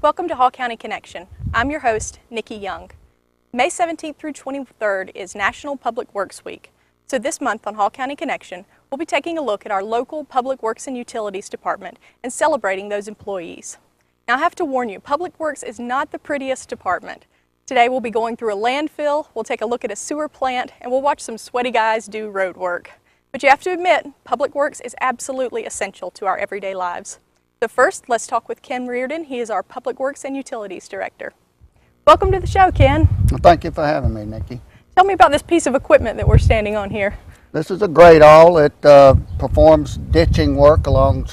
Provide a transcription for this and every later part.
Welcome to Hall County Connection. I'm your host, Nikki Young. May 17th through 23rd is National Public Works Week. So this month on Hall County Connection, we'll be taking a look at our local Public Works and Utilities Department and celebrating those employees. Now I have to warn you, Public Works is not the prettiest department. Today we'll be going through a landfill, we'll take a look at a sewer plant, and we'll watch some sweaty guys do road work. But you have to admit, Public Works is absolutely essential to our everyday lives. So first, let's talk with Ken Reardon. He is our Public Works and Utilities Director. Welcome to the show, Ken. Well, thank you for having me, Nikki. Tell me about this piece of equipment that we're standing on here. This is a grade awl. It performs ditching work along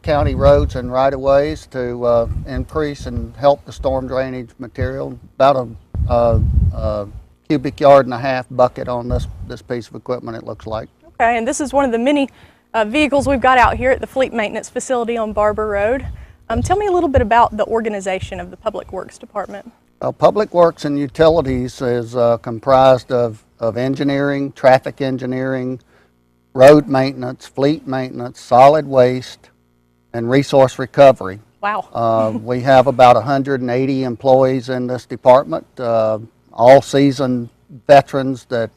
county roads and right-of-ways to increase and help the storm drainage material. About a cubic yard and a half bucket on this piece of equipment, it looks like. Okay, and this is one of the many vehicles we've got out here at the Fleet Maintenance Facility on Barber Road. Tell me a little bit about the organization of the Public Works Department. Public Works and Utilities is comprised of engineering, traffic engineering, road maintenance, fleet maintenance, solid waste, and resource recovery. Wow. We have about 180 employees in this department, all seasoned veterans that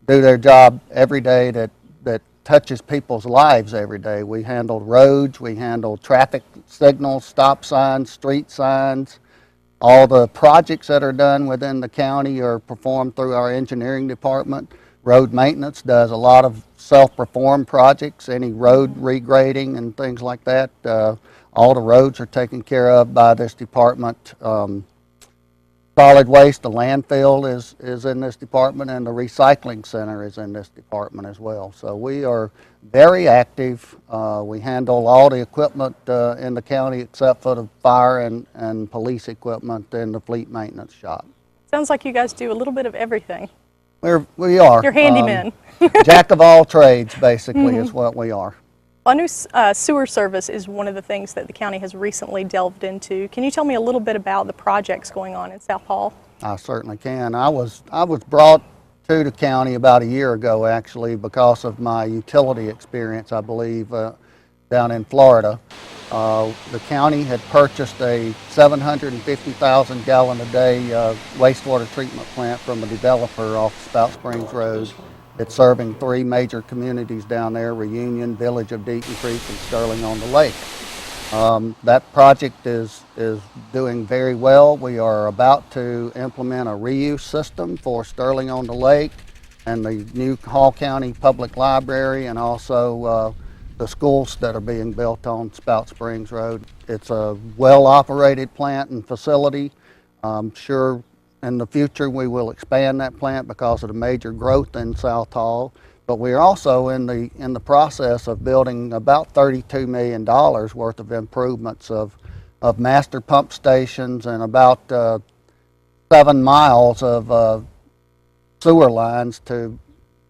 do their job every day that touches people's lives every day. We handle roads, we handle traffic signals, stop signs, street signs. All the projects that are done within the county are performed through our engineering department. Road maintenance does a lot of self-performed projects, any road regrading and things like that. All the roads are taken care of by this department. Solid waste, the landfill is in this department, and the recycling center is in this department as well. So we are very active. We handle all the equipment in the county except for the fire and police equipment in the fleet maintenance shop. Sounds like you guys do a little bit of everything. We are. You're handymen. Jack of all trades, basically, is what we are. Well, I know sewer service is one of the things that the county has recently delved into. Can you tell me a little bit about the projects going on in South Hall? I certainly can. I was brought to the county about a year ago, actually, because of my utility experience, I believe, down in Florida. The county had purchased a 750,000 gallon a day wastewater treatment plant from a developer off Spout Springs Road. It's serving 3 major communities down there: Reunion, Village of Deaton Creek, and Sterling on the Lake. That project is doing very well. We are about to implement a reuse system for Sterling on the Lake and the new Hall County Public Library, and also the schools that are being built on Spout Springs Road. It's a well-operated plant and facility. I'm sure in the future we will expand that plant because of the major growth in South Hall. But we're also in the process of building about $32 million worth of improvements of master pump stations and about 7 miles of sewer lines to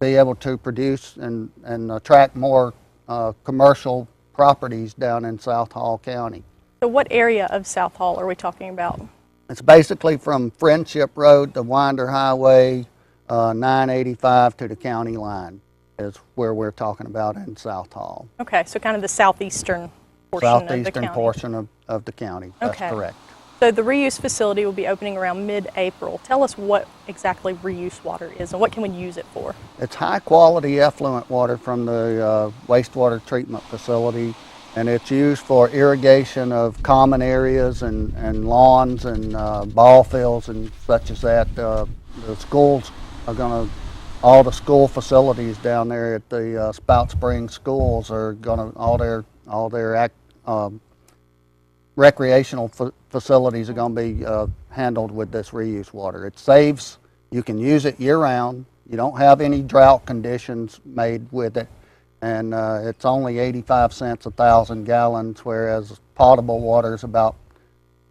be able to produce and attract more commercial properties down in South Hall County. So what area of South Hall are we talking about? It's basically from Friendship Road to Winder Highway 985 to the county line is where we're talking about in South Hall. Okay, so kind of the southeastern portion of the county. Southeastern portion of the county, that's correct. So the reuse facility will be opening around mid-April. Tell us what exactly reuse water is and what can we use it for? It's high quality effluent water from the wastewater treatment facility, and it's used for irrigation of common areas and lawns and ball fields and such as that. The schools are going to, all the school facilities down there at the Spout Springs schools are going to, all their recreational facilities are going to be handled with this reuse water. It saves, you can use it year-round. You don't have any drought conditions made with it. And it's only 85 cents a 1,000 gallons, whereas potable water is about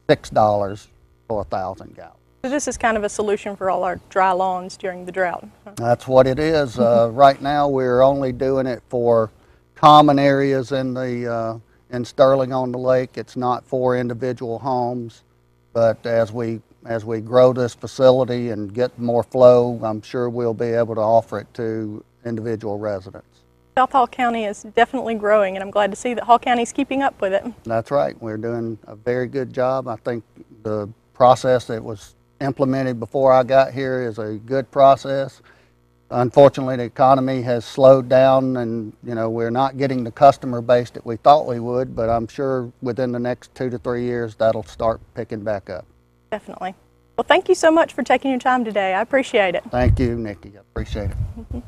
$6 for 1,000 gallons. So this is kind of a solution for all our dry lawns during the drought. That's what it is. Right now we're only doing it for common areas in Sterling on the Lake. It's not for individual homes, but as we grow this facility and get more flow, I'm sure we'll be able to offer it to individual residents. South Hall County is definitely growing, and I'm glad to see that Hall County is keeping up with it. That's right. We're doing a very good job. I think the process that was implemented before I got here is a good process. Unfortunately, the economy has slowed down, and we're not getting the customer base that we thought we would, but I'm sure within the next 2 to 3 years that'll start picking back up. Definitely. Well, thank you so much for taking your time today. I appreciate it. Thank you, Nikki. I appreciate it.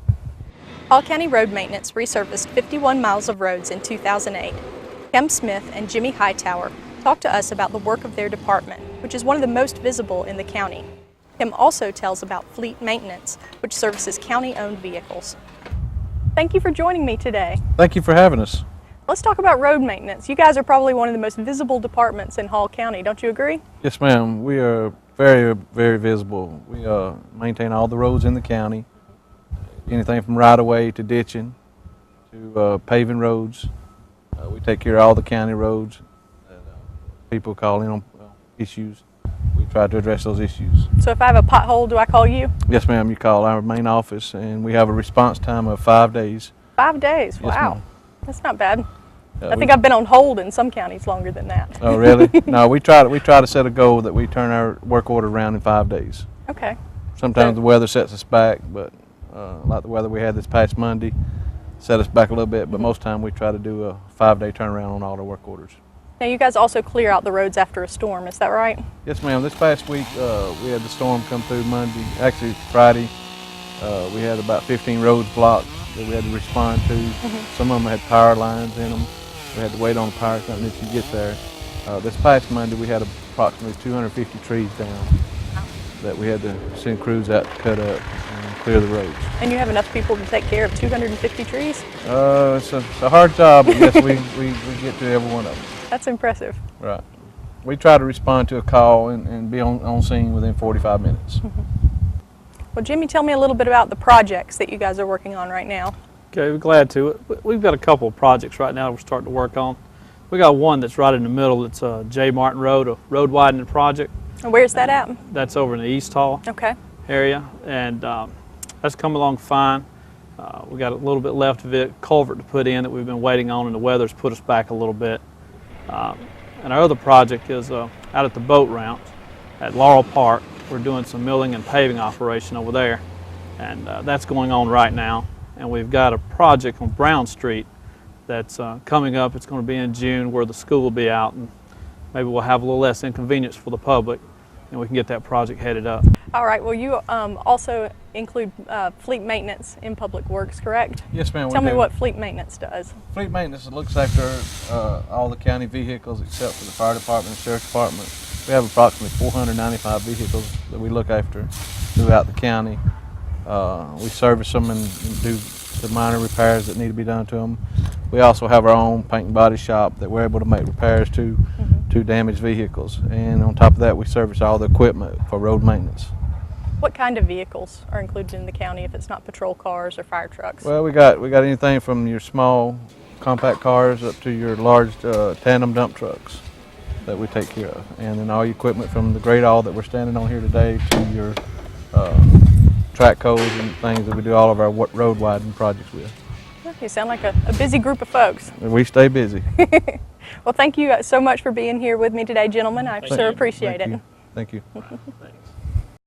Hall County Road Maintenance resurfaced 51 miles of roads in 2008. Kim Smith and Jimmy Hightower talked to us about the work of their department, which is one of the most visible in the county. Kim also tells about fleet maintenance, which services county-owned vehicles. Thank you for joining me today. Thank you for having us. Let's talk about road maintenance. You guys are probably one of the most visible departments in Hall County, don't you agree? Yes, ma'am. We are very, very visible. We maintain all the roads in the county, anything from right-of-way to ditching to paving roads. We take care of all the county roads. People call in on issues. We try to address those issues. So if I have a pothole, do I call you? Yes, ma'am. You call our main office, and we have a response time of 5 days. 5 days? Yes, wow. ma'am. That's not bad. I think I've been on hold in some counties longer than that. Oh, really? No, we try to set a goal that we turn our work order around in 5 days. Okay. Sometimes the weather sets us back, but like the weather we had this past Monday set us back a little bit, but most time we try to do a 5-day turnaround on all our work orders. Now you guys also clear out the roads after a storm, is that right? Yes, ma'am. This past week we had the storm come through Monday, actually Friday. We had about 15 roads blocked that we had to respond to. Some of them had power lines in them. We had to wait on the power company to get there. This past Monday we had approximately 250 trees down that we had to send crews out to cut up and clear the roads. And you have enough people to take care of 250 trees? It's a hard job, but yes, we get to every one of them. That's impressive. Right. We try to respond to a call and be on scene within 45 minutes. Well, Jimmy, tell me a little bit about the projects that you guys are working on right now. Okay, we're glad to. We've got a couple of projects right now we're starting to work on. We got one that's right in the middle. It's J. Martin Road, a road widening project. And where's that at? That's over in the East Hall area, and that's come along fine. We got a little bit left of it, culvert to put in that we've been waiting on, and the weather's put us back a little bit. And our other project is out at the boat ramp at Laurel Park. We're doing some milling and paving operation over there, and that's going on right now. And we've got a project on Brown Street that's coming up. It's going to be in June where the school will be out, and maybe we'll have a little less inconvenience for the public, and we can get that project headed up. All right, well you also include fleet maintenance in Public Works, correct? Yes, ma'am. Tell me what fleet maintenance does. Fleet maintenance looks after all the county vehicles except for the fire department and sheriff's department. We have approximately 495 vehicles that we look after throughout the county. We service them and do the minor repairs that need to be done to them. We also have our own paint and body shop that we're able to make repairs to damaged vehicles. And on top of that, we service all the equipment for road maintenance. What kind of vehicles are included in the county if it's not patrol cars or fire trucks? Well, we got anything from your small compact cars up to your large tandem dump trucks that we take care of. And then all your equipment from the Great All that we're standing on here today to your track codes and things that we do all of our road widening projects with. You sound like a busy group of folks. We stay busy. Well, thank you so much for being here with me today, gentlemen. I sure appreciate it. Thank you. Thanks.